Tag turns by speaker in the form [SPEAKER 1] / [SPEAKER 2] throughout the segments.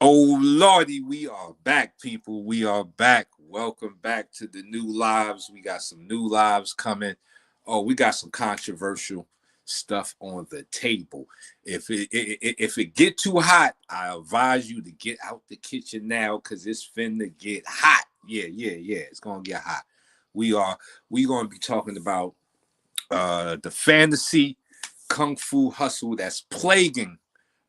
[SPEAKER 1] Oh Lordy, we are back, people. We are back. Welcome back to the new lives. We got some new lives coming. Oh, we got some controversial stuff on the table. If it get too hot, I advise you to get out the kitchen now because it's finna get hot. Yeah. It's gonna get hot. We are we gonna be talking about the fantasy kung fu hustle that's plaguing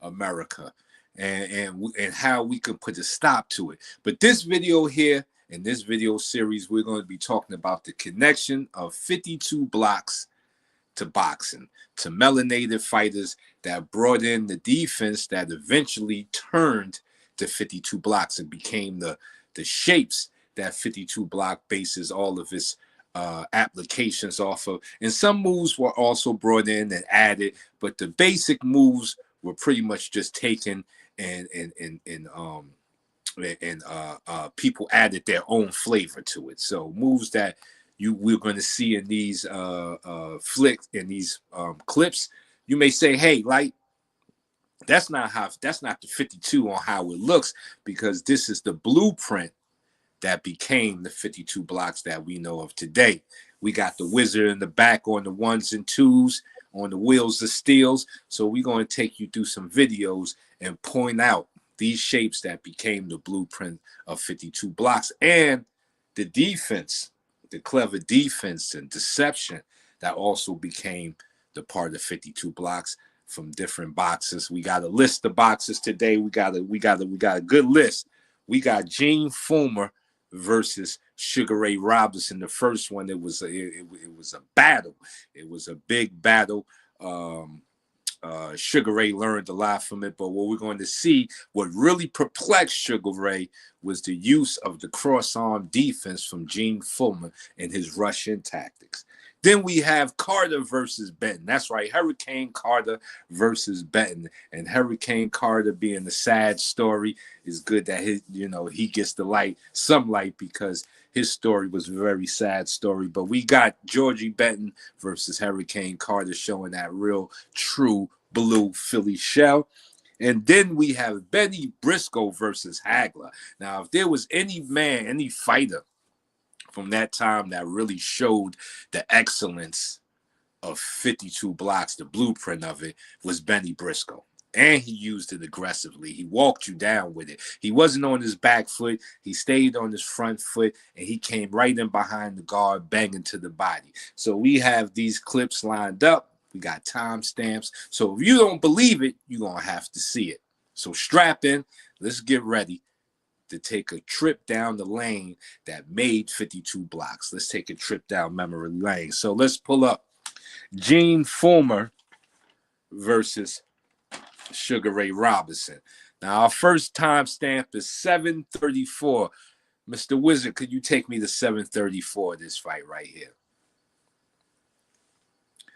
[SPEAKER 1] America, and how we can put a stop to it. But this video here, in this video series, we're going to be talking about the connection of 52 blocks to boxing, to melanated fighters that brought in the defense that eventually turned to 52 blocks and became the shapes that 52 block bases all of its applications off of. And some moves were also brought in and added, but the basic moves were pretty much just taken and people added their own flavor to it. So moves that we're going to see in these flicks, in these clips, you may say, hey, like, that's not the 52 on how it looks, because this is the blueprint that became the 52 blocks that we know of today. We got the wizard in the back on the ones and twos, on the wheels of steels. So we're going to take you through some videos and point out these shapes that became the blueprint of 52 blocks, and the defense, the clever defense and deception that also became the part of 52 blocks from different boxes. We got a list of boxes today. We got a good list. We got Gene Fullmer versus Sugar Ray Robinson. The first one, it was a battle. It was a big battle. Sugar Ray learned a lot from it, but what we're going to see, what really perplexed Sugar Ray was the use of the cross-arm defense from Gene Fullmer and his Russian tactics. Then we have Carter versus Benton. That's right, Hurricane Carter versus Benton. And Hurricane Carter, being the sad story, is good that he gets some light, because his story was a very sad story. But we got Georgie Benton versus Hurricane Carter, showing that real, true blue Philly shell. And then we have Benny Briscoe versus Hagler. Now, if there was any fighter from that time that really showed the excellence of 52 blocks, the blueprint of it, was Benny Briscoe. And he used it aggressively. He walked you down with it. He wasn't on his back foot. He stayed on his front foot, and he came right in behind the guard, banging to the body. So we have these clips lined up. We got timestamps. So if you don't believe it, you're going to have to see it. So strap in. Let's get ready to take a trip down the lane that made 52 blocks. Let's take a trip down memory lane. So let's pull up Gene Fullmer versus Sugar Ray Robinson. Now, our first timestamp is 7:34. Mr. Wizard, could you take me to 7:34, this fight right here?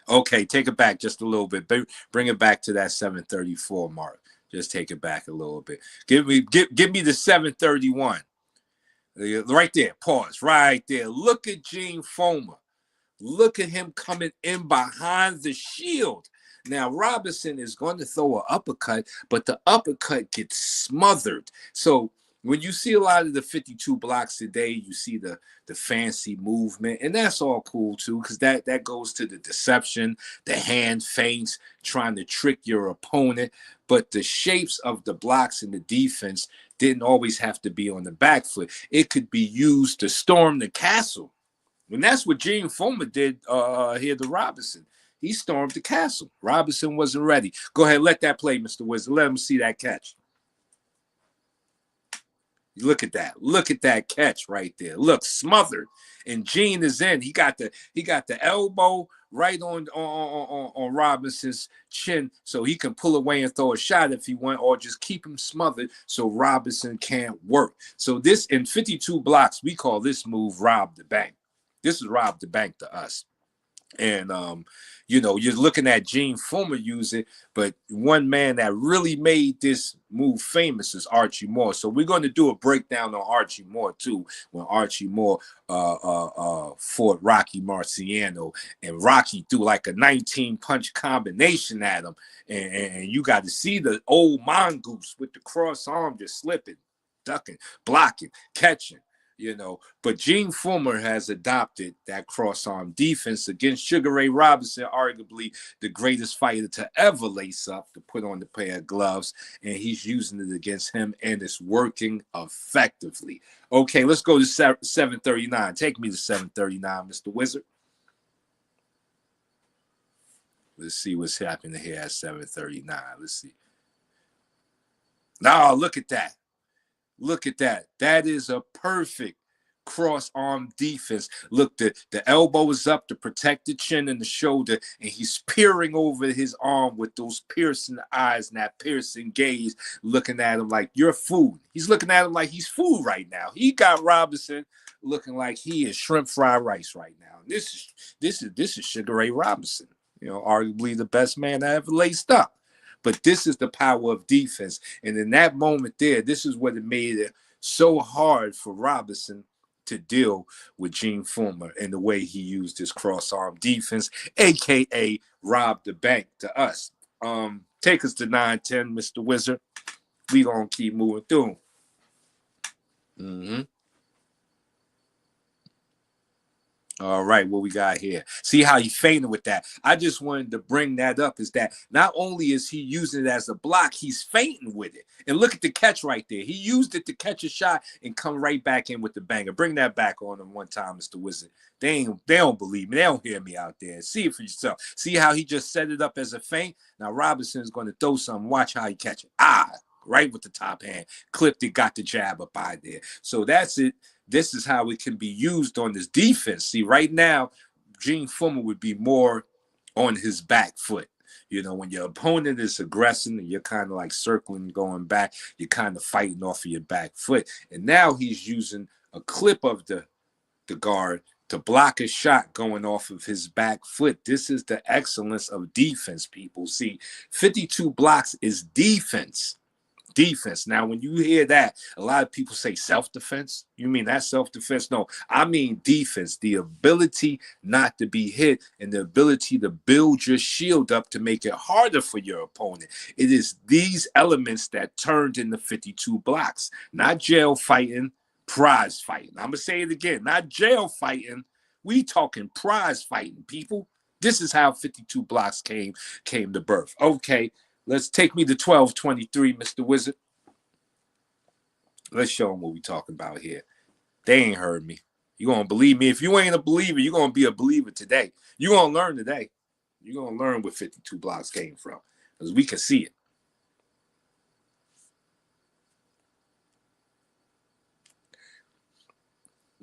[SPEAKER 1] Okay, take it back just a little bit. Bring it back to that 7:34 mark. Just take it back a little bit. Give me the 7:31. Right there. Pause. Right there. Look at Gene Fullmer. Look at him coming in behind the shield. Now, Robinson is going to throw an uppercut, but the uppercut gets smothered. So when you see a lot of the 52 blocks today, you see the fancy movement, and that's all cool too, because that goes to the deception, the hand feints, trying to trick your opponent. But the shapes of the blocks in the defense didn't always have to be on the back foot. It could be used to storm the castle. And that's what Gene Fullmer did here to Robinson. He stormed the castle. Robinson wasn't ready. Go ahead, let that play, Mr. Wizard. Let him see that catch. Look at that. Look at that catch right there. Look, smothered. And Gene is in. He got the elbow right on Robinson's chin, so he can pull away and throw a shot if he want, or just keep him smothered so Robinson can't work. So this, in 52 blocks, we call this move rob the bank. This is rob the bank to us. And you're looking at Gene Fullmer use it, but one man that really made this move famous is Archie Moore. So we're going to do a breakdown on Archie Moore too, when Archie Moore fought Rocky Marciano, and Rocky threw like a 19 punch combination at him, and you got to see the old mongoose with the cross arm just slipping, ducking, blocking, catching. But Gene Fullmer has adopted that cross-arm defense against Sugar Ray Robinson, arguably the greatest fighter to ever lace up, to put on the pair of gloves, and he's using it against him, and it's working effectively. Okay, let's go to 739. Take me to 739, Mr. Wizard. Let's see what's happening here at 739. Let's see. Now, look at that. Look at that. That is a perfect cross-arm defense. Look, the elbow is up to protect the chin and the shoulder, and he's peering over his arm with those piercing eyes and that piercing gaze, looking at him like you're food. He's looking at him like he's food right now. He got Robinson looking like he is shrimp fried rice right now. This is Sugar Ray Robinson, arguably the best man I ever laced up. But this is the power of defense. And in that moment there, this is what it made it so hard for Robinson to deal with Gene Fullmer and the way he used his cross-arm defense, a.k.a. rob the bank to us. Take us to 9-10, Mr. Wizard. We going to keep moving through. All right, what we got here? See how he feinted with that. I just wanted to bring that up, is that not only is he using it as a block, he's feinting with it. And look at the catch right there. He used it to catch a shot and come right back in with the banger. Bring that back on him one time, Mr. Wizard. They don't believe me. They don't hear me out there. See it for yourself. See how he just set it up as a feint? Now Robinson is going to throw something. Watch how he catch it. Right with the top hand. Clipped it, got the jab up by there. So that's it. This is how it can be used on this defense. See, right now, Gene Fullmer would be more on his back foot. When your opponent is aggressing and you're kind of like circling, going back, you're kind of fighting off of your back foot. And now he's using a clip of the guard to block a shot going off of his back foot. This is the excellence of defense, people. See, 52 blocks is defense. Defense. Now, when you hear that, a lot of people say self-defense. You mean that self-defense? No, I mean defense. The ability not to be hit and the ability to build your shield up to make it harder for your opponent. It is these elements that turned into 52 blocks. Not jail fighting, prize fighting. I'm going to say it again. Not jail fighting. We talking prize fighting, people. This is how 52 blocks came to birth. Okay. Let's take me to 1223, Mr. Wizard. Let's show them what we're talking about here. They ain't heard me. You're going to believe me. If you ain't a believer, you're going to be a believer today. You're going to learn today. You're going to learn where 52 blocks came from, because we can see it.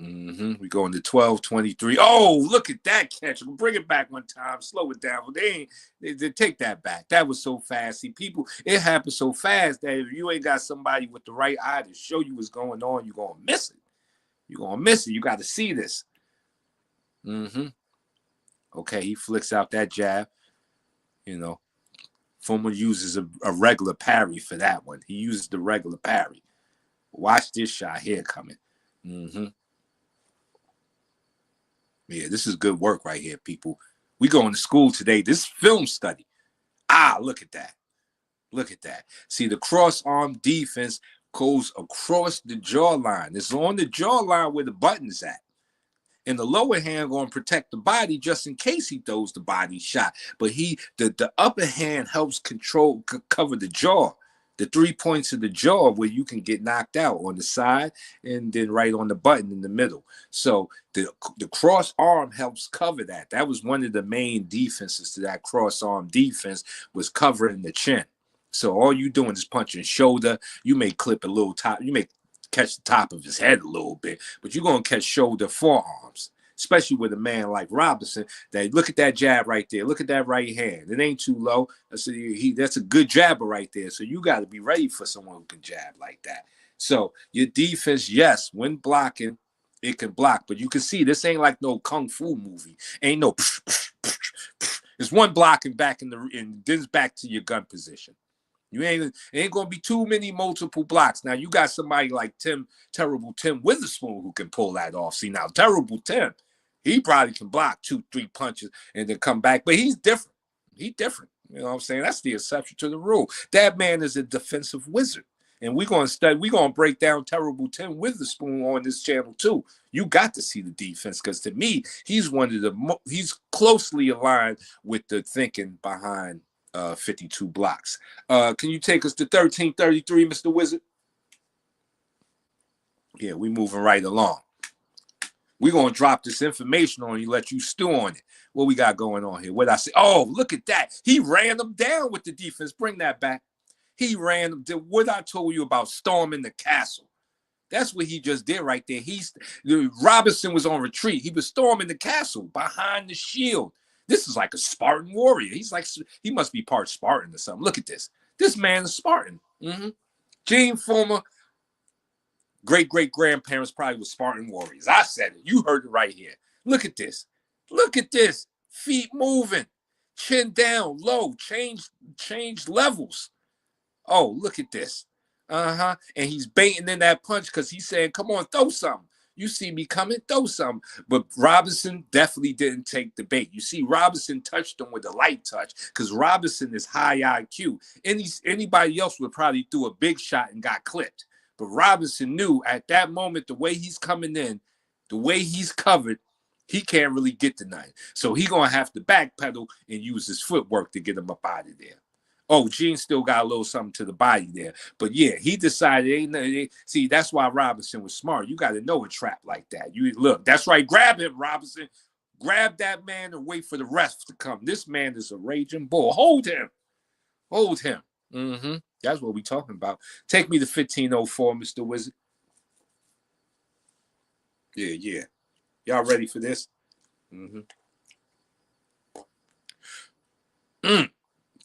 [SPEAKER 1] We go into 12-23. Oh, look at that catch. We'll bring it back one time. Slow it down. They take that back. That was so fast. See, people, it happened so fast that if you ain't got somebody with the right eye to show you what's going on, you're going to miss it. You're going to miss it. You got to see this. Okay, he flicks out that jab. Fullmer uses a regular parry for that one. He uses the regular parry. Watch this shot here coming. Yeah, this is good work right here, people. We going to school today. This film study. Look at that. Look at that. See, the cross-arm defense goes across the jawline. It's on the jawline where the button's at. And the lower hand going to protect the body just in case he throws the body shot. But the upper hand helps cover the jaw. The 3 points of the jaw where you can get knocked out on the side and then right on the button in the middle. So the cross arm helps cover that. That was one of the main defenses to that cross arm defense, was covering the chin. So all you doing is punching shoulder. You may clip a little top. You may catch the top of his head a little bit, but you're going to catch shoulder, forearms. Especially with a man like Robinson, that look at that jab right there. Look at that right hand. It ain't too low. That's a good jabber right there. So you got to be ready for someone who can jab like that. So your defense, yes, when blocking, It can block, but you can see this ain't like no kung fu movie. Ain't no. It's one blocking back and then back to your gun position. It ain't gonna be too many multiple blocks. Now you got somebody like Terrible Tim Witherspoon who can pull that off. See now, Terrible Tim, he probably can block 2-3 punches and then come back, but he's different. He's different. You know what I'm saying? That's the exception to the rule. That man is a defensive wizard. And we're gonna break down Terrible Tim Witherspoon on this channel too. You got to see the defense because to me, he's he's closely aligned with the thinking behind 52 blocks. Can you take us to 1333, Mr. Wizard? Yeah, we moving right along. We're going to drop this information on you, let you stew on it. What we got going on here? What I say? Oh, look at that. He ran them down with the defense. Bring that back. He ran them. What I told you about storming the castle. That's what he just did right there. Robinson was on retreat. He was storming the castle behind the shield. This is like a Spartan warrior. He must be part Spartan or something. Look at this. This man is Spartan. Gene Fullmer, great-great-grandparents probably were Spartan warriors. I said it. You heard it right here. Look at this. Look at this. Feet moving. Chin down, low. Change levels. Oh, look at this. And he's baiting in that punch because he's saying, come on, throw something. You see me coming, throw something. But Robinson definitely didn't take the bait. You see, Robinson touched him with a light touch because Robinson is high IQ. Anybody else would probably do a big shot and got clipped. But Robinson knew at that moment, the way he's coming in, the way he's covered, he can't really get to nothing. So he's going to have to backpedal and use his footwork to get him up out of there. Oh, Gene still got a little something to the body there. But yeah, he decided, see, that's why Robinson was smart. You got to know a trap like that. You look, that's right. Grab him, Robinson. Grab that man and wait for the rest to come. This man is a raging bull. Hold him. Hold him. That's what we're talking about. Take me to 1504, Mr. Wizard. Yeah. Y'all ready for this?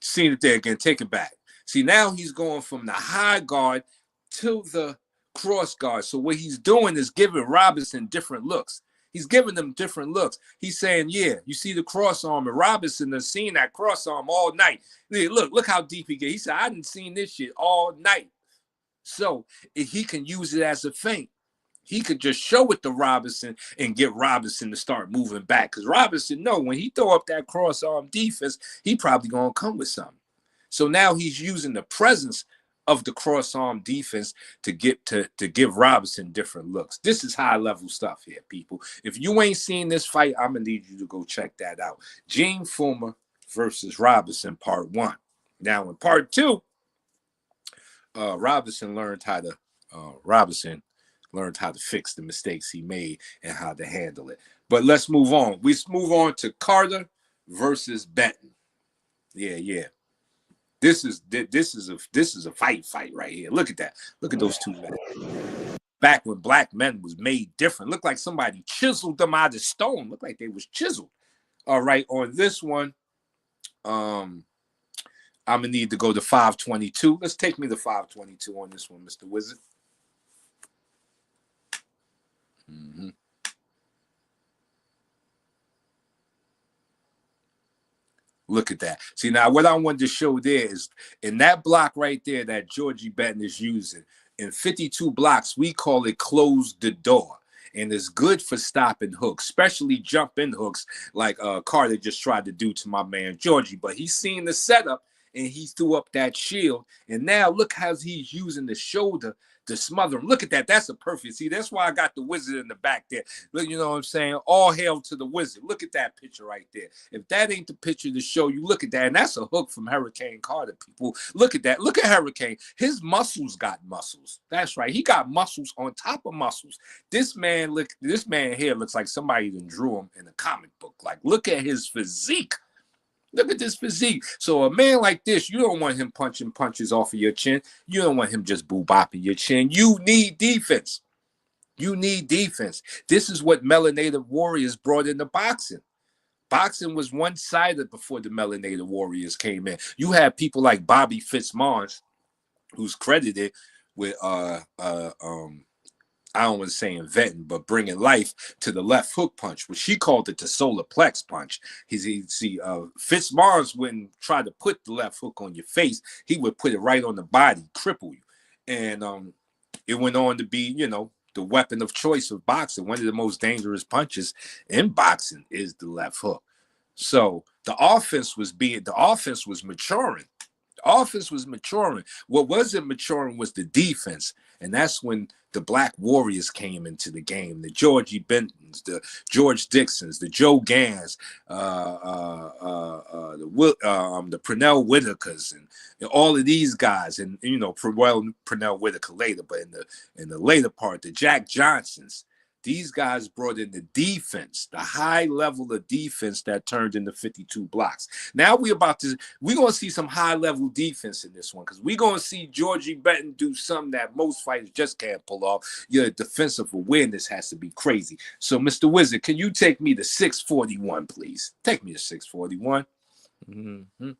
[SPEAKER 1] Seen it there again. Take it back. See, now he's going from the high guard to the cross guard. So what he's doing is giving Robinson different looks. He's giving them different looks. He's saying, yeah, you see the cross arm, and Robinson has seen that cross arm all night. Look how deep he gets. He said, I didn't seen this shit all night. So if he can use it as a feint, he could just show it to Robinson and get Robinson to start moving back. Because Robinson know when he throw up that cross arm defense, he probably going to come with something. So now he's using the presence of the cross arm defense to give Robinson different looks. This is high level stuff here, people. If you ain't seen this fight, I'm going to need you to go check that out. Gene Fullmer versus Robinson, part 1. Now in part 2, Robinson learned how to fix the mistakes he made and how to handle it. But let's move on. We move on to Carter versus Benton. Yeah. This is a fight right here. Look at that. Look at those two men. Back when black men was made different. Looked like somebody chiseled them out of stone. Looked like they was chiseled. All right, on this one, I'm gonna need to go to 522. Let's take me to 522 on this one, Mr. Wizard. Look at that. See, now what I wanted to show there is in that block right there that Georgie Benton is using, in 52 blocks, we call it close the door. And it's good for stopping hooks, especially jump in hooks like Carter just tried to do to my man Georgie. But he's seen the setup and he threw up that shield. And now look how he's using the shoulder to smother him. Look at that. That's a perfect. See, that's why I got the wizard in the back there. Look, you know what I'm saying? All hail to the wizard. Look at that picture right there. If that ain't the picture to show you, look at that. And that's a hook from Hurricane Carter, people. Look at that. Look at Hurricane. His muscles got muscles. That's right. He got muscles on top of muscles. This man here looks like somebody that drew him in a comic book. Like, look at his physique. Look at this physique. So a man like this, you don't want him punching punches off of your chin. You don't want him just boo-bopping your chin. You need defense. You need defense. This is what Melanated Warriors brought into boxing. Boxing was one-sided before the Melanated Warriors came in. You had people like Bobby Fitzmaurice, who's credited with I don't want to say inventing, but bringing life to the left hook punch, which he called it the solar plex punch. Fitzmaurice wouldn't try to put the left hook on your face. He would put it right on the body, cripple you. And it went on to be, the weapon of choice of boxing. One of the most dangerous punches in boxing is the left hook. So the offense was maturing. The offense was maturing. What wasn't maturing was the defense. And that's when the Black Warriors came into the game. The Georgie Bentons, the George Dixons, the Joe Gans, the Pernell Whitakers, and all of these guys. And Pernell Whitaker later, but in the later part, the Jack Johnsons. These guys brought in the defense, the high level of defense that turned into 52 blocks. Now we're going to see some high level defense in this one, because we're going to see Georgie Benton do something that most fighters just can't pull off. Your defensive awareness has to be crazy. So, Mr. Wizard, can you take me to 641, please? Take me to 641. Mm-hmm.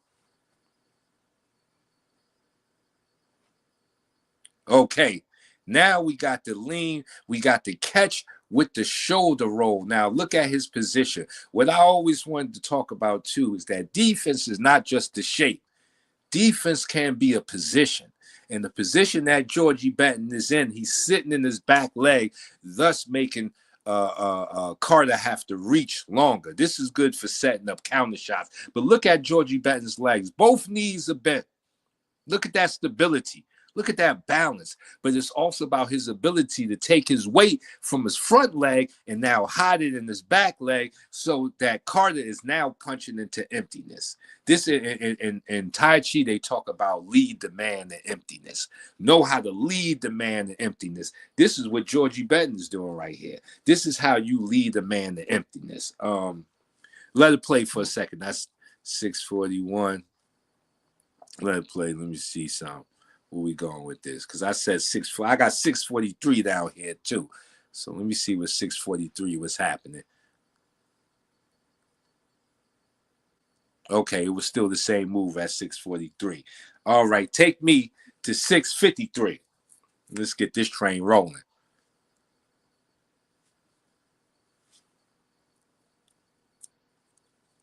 [SPEAKER 1] Okay. Now we got the lean, we got the catch with the shoulder roll. Now look at his position. What I always wanted to talk about too is that defense is not just the shape. Defense can be a position. And the position that Georgie Benton is in, he's sitting in his back leg, thus making Carter have to reach longer. This is good for setting up counter shots. But look at Georgie Benton's legs. Both knees are bent. Look at that stability. Look at that balance. But it's also about his ability to take his weight from his front leg and now hide it in his back leg, so that Carter is now punching into emptiness. This in Tai Chi, they talk about lead the man to emptiness. Know how to lead the man to emptiness. This is what Georgie Benton is doing right here. This is how you lead the man to emptiness. Let it play for a second. That's 641. Let it play. Let me see something. Where we going with this? Because I said I got 643 down here too. So let me see what 643 was happening. Okay, it was still the same move at 643. All right, take me to 653. Let's get this train rolling.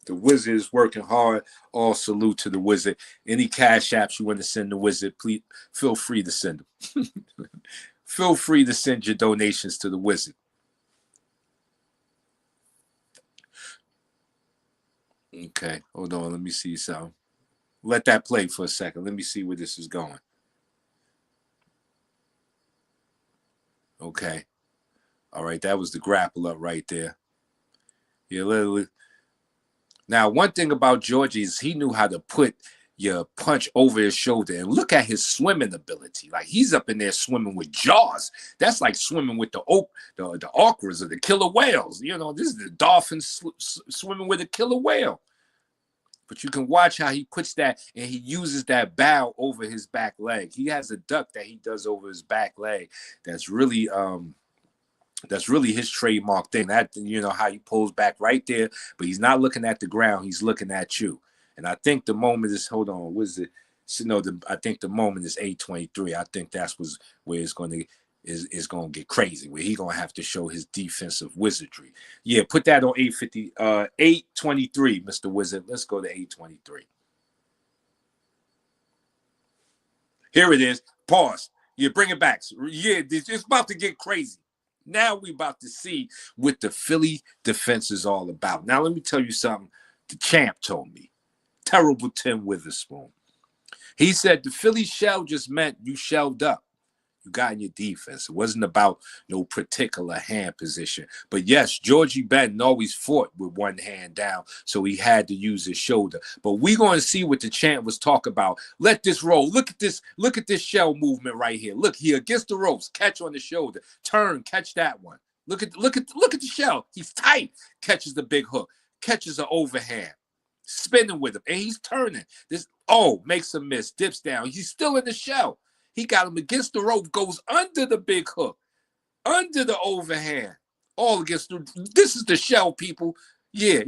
[SPEAKER 1] The Wizard is working hard. All salute to the Wizard. Any cash apps you want to send the Wizard, please feel free to send them. Feel free to send your donations to the Wizard. Okay, hold on. Let me see something. Let that play for a second. Let me see where this is going. Okay. All right, that was the grapple up right there. Yeah, literally. Now, one thing about Georgie is he knew how to put your punch over his shoulder. And look at his swimming ability. Like, he's up in there swimming with jaws. That's like swimming with the orcas or the killer whales. This is the dolphin swimming with a killer whale. But you can watch how he puts that, and he uses that bow over his back leg. He has a duck that he does over his back leg. That's really his trademark thing. That, how he pulls back right there, but he's not looking at the ground. He's looking at you. And I think the moment is, hold on, what is it? So, no, I think the moment is 823. I think that's where it's going to get crazy, where he's going to have to show his defensive wizardry. Yeah, put that on 823, Mr. Wizard. Let's go to 823. Here it is. Pause. Yeah, bring it back. Yeah, it's about to get crazy. Now we about to see what the Philly defense is all about. Now, let me tell you something the champ told me. Terrible Tim Witherspoon. He said the Philly shell just meant you shelled up. You got in your defense. It wasn't about no particular hand position. But yes, Georgie Benton always fought with one hand down, so he had to use his shoulder. But we're going to see what the champ was talking about. Let this roll. Look at this shell movement right here. Look here against the ropes. Catch on the shoulder. Turn. Catch that one. Look at the shell. He's tight. Catches the big hook. Catches the overhand. Spinning with him, and he's turning. Makes a miss. Dips down. He's still in the shell. He got him against the rope, goes under the big hook, under the overhand, all against this is the shell, people. Yeah.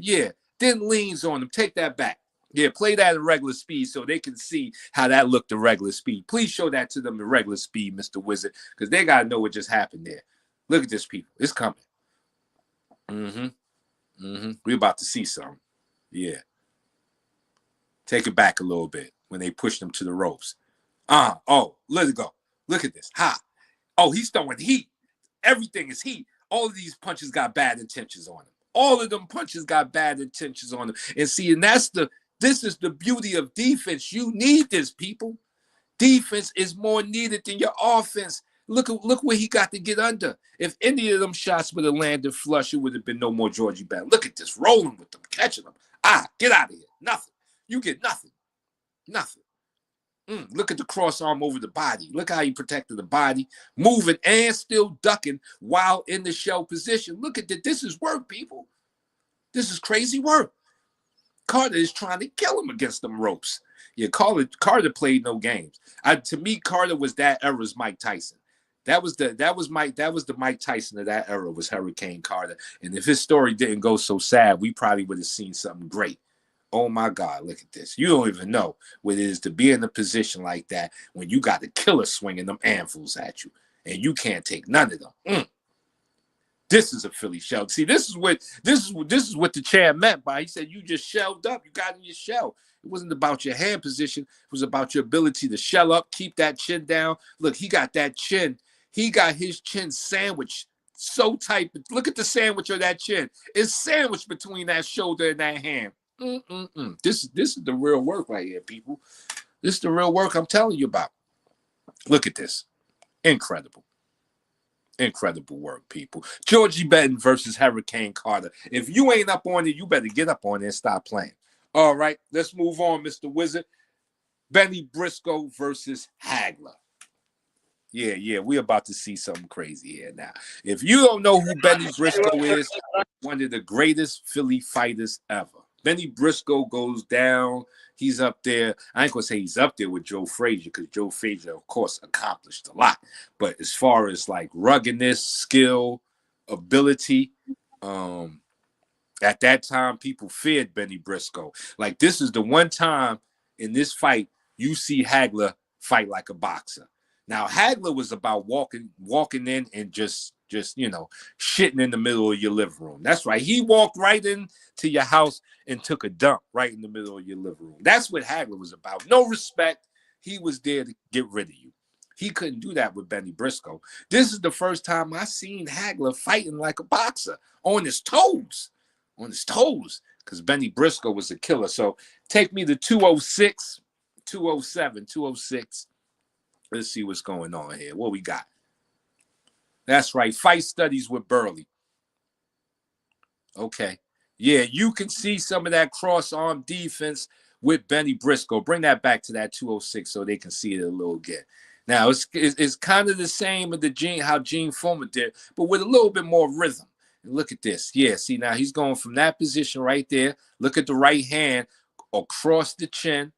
[SPEAKER 1] Then leans on him. Take that back. Yeah, play that in regular speed so they can see how that looked in regular speed. Please show that to them in regular speed, Mr. Wizard, because they got to know what just happened there. Look at this, people. It's coming. We're about to see something. Yeah. Take it back a little bit when they push them to the ropes. Oh, let it go. Look at this. Ha. Oh, he's throwing heat. Everything is heat. All of these punches got bad intentions on them. All of them punches got bad intentions on them. And see, and this is the beauty of defense. You need this, people. Defense is more needed than your offense. Look where he got to get under. If any of them shots would have landed flush, it would have been no more Georgie Bell. Look at this, rolling with them, catching them. Get out of here. Nothing. You get nothing. Nothing. Look at the cross arm over the body. Look how he protected the body, moving and still ducking while in the shell position. Look at that. This is work, people. This is crazy work. Carter is trying to kill him against them ropes. Yeah, Carter played no games. To me, Carter was that era's Mike Tyson. That was the Mike Tyson of that era, was Hurricane Carter. And if his story didn't go so sad, we probably would have seen something great. Oh my God, look at this. You don't even know what it is to be in a position like that when you got a killer swinging them anvils at you and you can't take none of them. This is a Philly shell. See, this is what the champ meant by, he said, you just shelled up. You got in your shell. It wasn't about your hand position. It was about your ability to shell up, keep that chin down. Look, he got that chin. He got his chin sandwiched so tight. Look at the sandwich of that chin. It's sandwiched between that shoulder and that hand. This is the real work right here, people. This is the real work I'm telling you about. Look at this. Incredible. Incredible work, people. Georgie Benton versus Hurricane Carter. If you ain't up on it, you better get up on it and stop playing. All right, let's move on, Mr. Wizard. Benny Briscoe versus Hagler. Yeah, we're about to see something crazy here now. If you don't know who Benny Briscoe is, one of the greatest Philly fighters ever. Benny Briscoe goes down. He's up there. I ain't going to say he's up there with Joe Frazier, because Joe Frazier, of course, accomplished a lot. But as far as like ruggedness, skill, ability, at that time, people feared Benny Briscoe. Like, this is the one time in this fight you see Hagler fight like a boxer. Now, Hagler was about walking in and just shitting in the middle of your living room. That's right. He walked right into your house and took a dump right in the middle of your living room. That's what Hagler was about. No respect. He was there to get rid of you. He couldn't do that with Benny Briscoe. This is the first time I seen Hagler fighting like a boxer on his toes. On his toes, because Benny Briscoe was a killer. So take me to 206, 207, 206. Let's see what's going on here. What we got? That's right. Fight studies with Burley. Okay. Yeah, you can see some of that cross-arm defense with Benny Briscoe. Bring that back to that 206 so they can see it a little bit. Now, it's kind of the same with how Gene Fullmer did, but with a little bit more rhythm. Look at this. Yeah, see, now he's going from that position right there. Look at the right hand across the chin.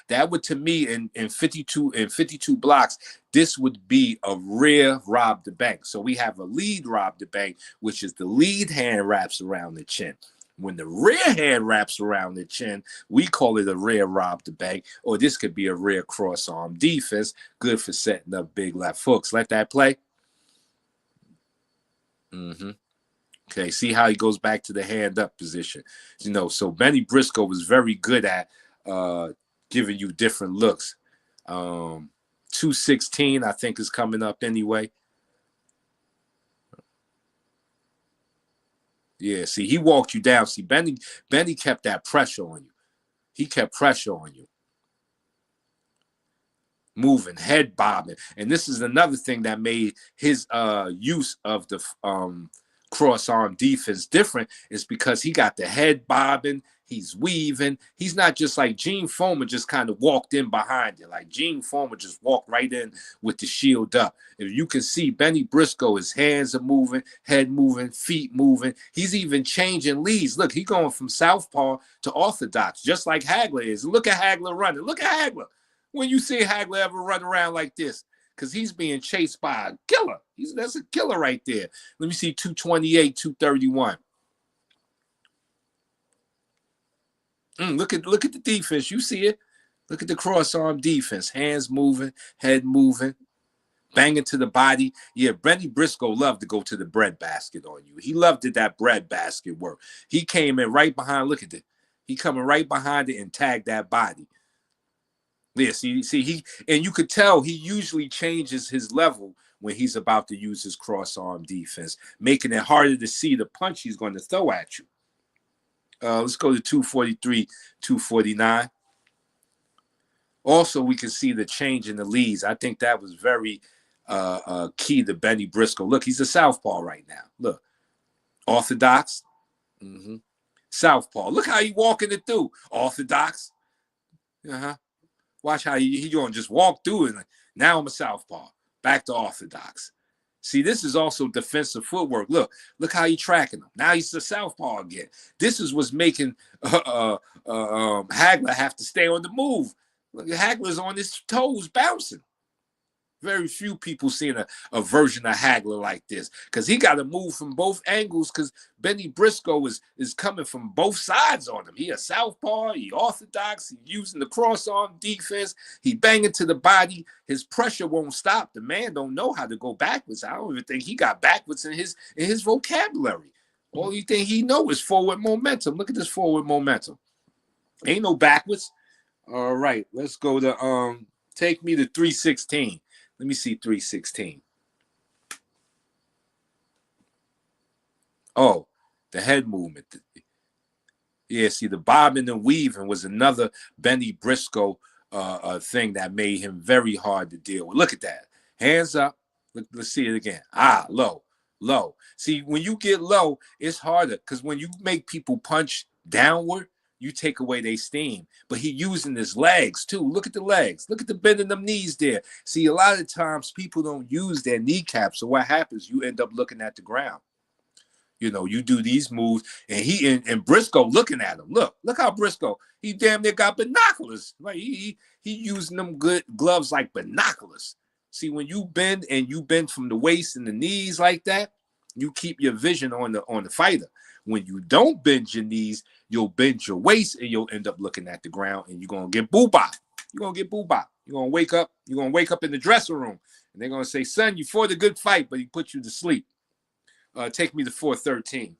[SPEAKER 1] That would, to me, in 52 blocks, this would be a rear rob the bank. So we have a lead rob the bank, which is the lead hand wraps around the chin. When the rear hand wraps around the chin, we call it a rear rob the bank, or this could be a rear cross arm defense, good for setting up big left hooks. Let that play. Okay, see how he goes back to the hand up position. So Benny Briscoe was very good at giving you different looks. 216, I think, is coming up anyway. Yeah, see, he walked you down. See, Benny kept that pressure on you. He kept pressure on you. Moving, head bobbing. And this is another thing that made his use of the cross-arm defense different, is because he got the head bobbing, he's weaving. He's not just like Gene Fullmer just kind of walked in behind you. Like Gene Fullmer just walked right in with the shield up. If you can see, Benny Briscoe, his hands are moving, head moving, feet moving. He's even changing leads. Look, he's going from southpaw to orthodox, just like Hagler is. Look at Hagler running. Look at Hagler. When you see Hagler ever run around like this, because he's being chased by a killer. That's a killer right there. Let me see, 228, 231. Look at the defense. You see it. Look at the cross-arm defense. Hands moving, head moving. banging to the body. Yeah, Benny Briscoe loved to go to the bread basket on you. He loved it, that bread basket work. He came in right behind. Look at it. He coming right behind it and tagged that body. Yeah, see, and you could tell he usually changes his level when he's about to use his cross arm defense, making it harder to see the punch he's going to throw at you. Let's go to 243, 249. Also, we can see the change in the leads. I think that was very key to Benny Briscoe. Look, he's a southpaw right now. Look, orthodox, southpaw. Look how he walking it through. Orthodox. Watch how he going to just walk through it. Now I'm a southpaw. Back to orthodox. See, this is also defensive footwork. Look how he tracking him. Now he's a southpaw again. This is what's making Hagler have to stay on the move. Look, Hagler's on his toes bouncing. Very few people seeing a version of Hagler like this, because he got to move from both angles, because Benny Briscoe is coming from both sides on him. He a southpaw, he orthodox, he using the cross arm defense, he banging to the body. His pressure won't stop. The man don't know how to go backwards. I don't even think he got backwards in his vocabulary. All you think he know is forward momentum. Look at this forward momentum. Ain't no backwards. All right, let's go to take me to 316. Let me see 316. Oh, the head movement. Yeah, see, the bobbing and weaving was another Benny Briscoe thing that made him very hard to deal with. Look at that. Hands up. Let's see it again. Low. See, when you get low, it's harder, because when you make people punch downward, you take away their steam. But he using his legs too. Look at the legs. Look at the bending them knees there. See, a lot of times people don't use their kneecaps. So what happens? You end up looking at the ground. You know, you do these moves, and Briscoe looking at him. Look how Briscoe, he damn near got binoculars. Like he using them good gloves like binoculars. See, when you bend from the waist and the knees like that, you keep your vision on the fighter. When you don't bend your knees, you'll bend your waist and you'll end up looking at the ground, and you're gonna get boo-bop. You're gonna get boo-bop. You're gonna wake up in the dressing room, and they're gonna say, son, you fought a good fight, but he put you to sleep. Take me to 413.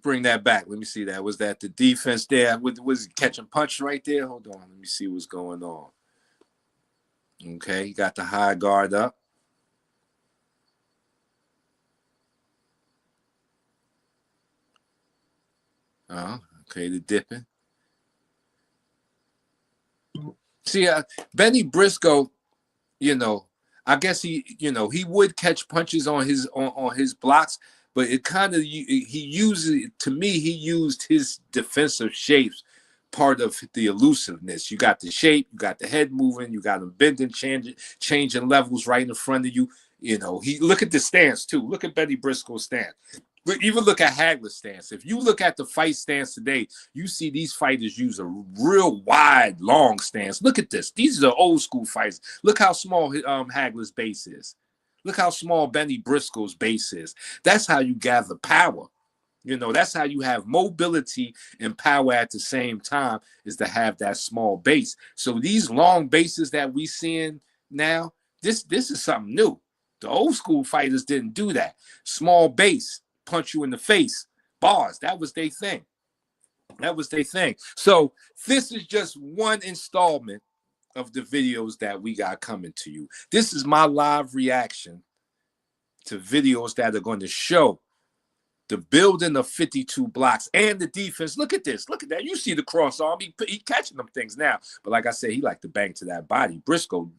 [SPEAKER 1] Bring that back. Let me see that. Was that the defense there? Was he catching punch right there? Hold on. Let me see what's going on. Okay, he got the high guard up. Okay, the dipping. See, Benny Briscoe, I guess he would catch punches on his blocks, but it kind of he used his defensive shapes, part of the elusiveness. You got the shape, you got the head moving, you got him bending, changing levels right in front of you. Look at the stance too. Look at Benny Briscoe's stance. Even look at Hagler's stance. If you look at the fight stance today, you see these fighters use a real wide, long stance. Look at this. These are old school fights. Look how small Hagler's base is. Look how small Benny Briscoe's base is. That's how you gather power. That's how you have mobility and power at the same time, is to have that small base. So these long bases that we seeing now, this is something new. The old school fighters didn't do that. Small base, punch you in the face, bars. That was their thing. So this is just one installment of the videos that we got coming to you. This is my live reaction to videos that are going to show the building of 52 blocks and the defense. Look at this. Look at that. You see the cross arm. He catching them things now. But like I said, he like to bang to that body. Briscoe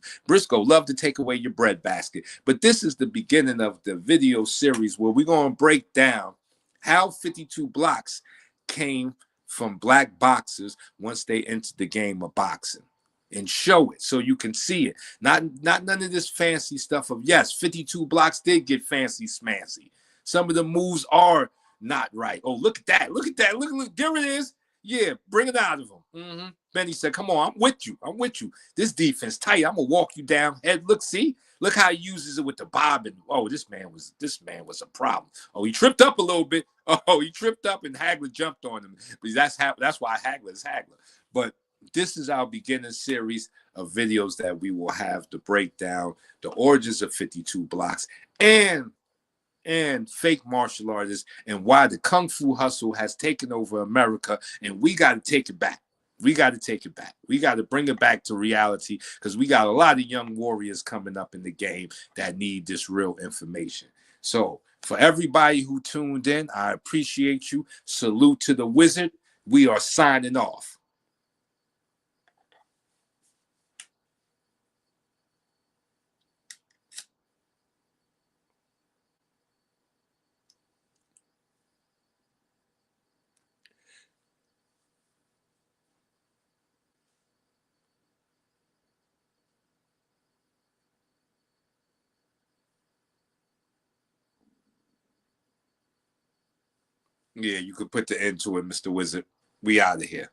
[SPEAKER 1] loved to take away your bread basket. But this is the beginning of the video series where we're going to break down how 52 blocks came from black boxers once they entered the game of boxing, and show it so you can see it. Not none of this fancy stuff of, yes, 52 blocks did get fancy smancy. Some of the moves are not right. Oh, look at that. Look, there it is. Yeah, bring it out of him. Benny said, come on, I'm with you. This defense tight. I'm going to walk you down. Head, look, see? Look how he uses it with the bobbing. Oh, this man was a problem. Oh, he tripped up a little bit. Oh, he tripped up and Hagler jumped on him. But that's why Hagler is Hagler. But this is our beginning series of videos that we will have to break down the origins of 52 blocks and fake martial artists and why the Kung Fu hustle has taken over America, and we got to take it back. We got to take it back. We got to bring it back to reality because we got a lot of young warriors coming up in the game that need this real information. So for everybody who tuned in, I appreciate you. Salute to the wizard. We are signing off. Yeah, you could put the end to it, Mr. Wizard. We out of here.